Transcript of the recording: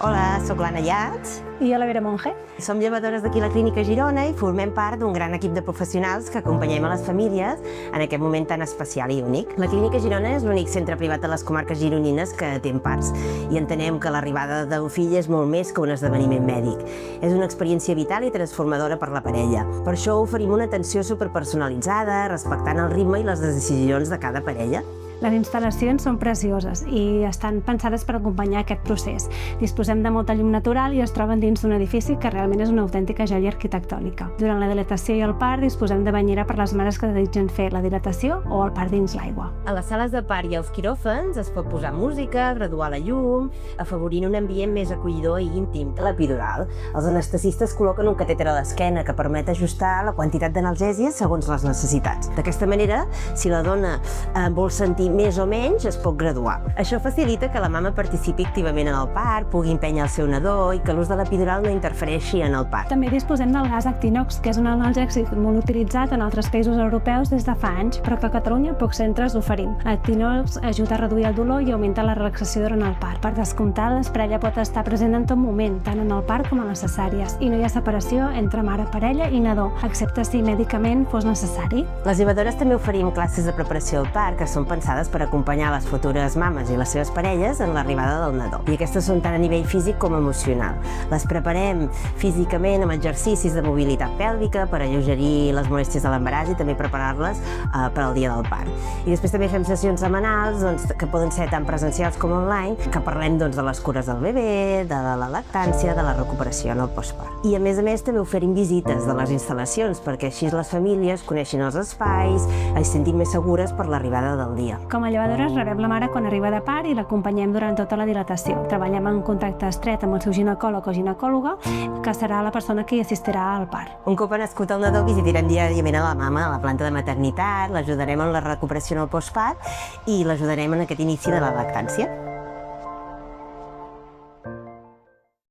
Hola, sóc l'Anna Llats. I jo la Vera Monge. Som llevadores d'aquí a la Clínica Girona i formem part d'un gran equip de professionals que acompanyem a les famílies en aquest moment tan especial i únic. La Clínica Girona és l'únic centre privat de les comarques gironines que atén parts i entenem que l'arribada d'un fill és molt més que un esdeveniment mèdic. És una experiència vital i transformadora per la parella. Per això oferim una atenció superpersonalitzada, respectant el ritme i les decisions de cada parella. Les instal·lacions són precioses i estan pensades per acompanyar aquest procés. Disposem de molta llum natural i es troben dins d'un edifici que realment és una autèntica joia arquitectònica. Durant la dilatació i el part disposem de banyera per les mares que desitgen fer la dilatació o el part dins l'aigua. A les sales de part i als quiròfans es pot posar música, graduar la llum, afavorint un ambient més acollidor i íntim. L'epidural. Els anestesistes col·loquen un catèter a l'esquena que permet ajustar la quantitat d'analgèsia segons les necessitats. D'aquesta manera, si la dona vol sentir més o menys, es pot graduar. Això facilita que la mama participi activament en el part, pugui empènyer el seu nadó i que l'ús de l'epidural no interfereixi en el part. També disposem del gas Actinox, que és un analgèsic molt utilitzat en altres països europeus des de fa anys, però que a Catalunya pocs centres oferim. Actinox ajuda a reduir el dolor i augmentar la relaxació durant el part. Per descomptat, l'esparella pot estar present en tot moment, tant en el part com a les cesàries, i no hi ha separació entre mare, parella i nadó, excepte si mèdicament fos necessari. Les llevadores també oferim classes de preparació al part que són pensades per acompanyar les futures mames i les seves parelles en l'arribada del nadó. I aquestes són tant a nivell físic com emocional. Les preparem físicament amb exercicis de mobilitat pèlvica per alleugerir les molèsties de l'embaràs i també preparar-les per al dia del part. I després també fem sessions setmanals que poden ser tant presencials com online, que parlem de les cures del bebè, de la lactància, de la recuperació en el postpart. I a més també oferim visites de les instal·lacions perquè així les famílies coneixin els espais, es sentin més segures per l'arribada del dia. Com a llevadores rebem la mare quan arriba de part i l'acompanyem durant tota la dilatació. Treballem en contacte estret amb el seu ginecòleg o ginecòloga, que serà la persona que hi assistirà al part. Un cop ha nascut el nadó, visitarem diàriament a la mama a la planta de maternitat, l'ajudarem en la recuperació en el postpart i l'ajudarem en aquest inici de la lactància.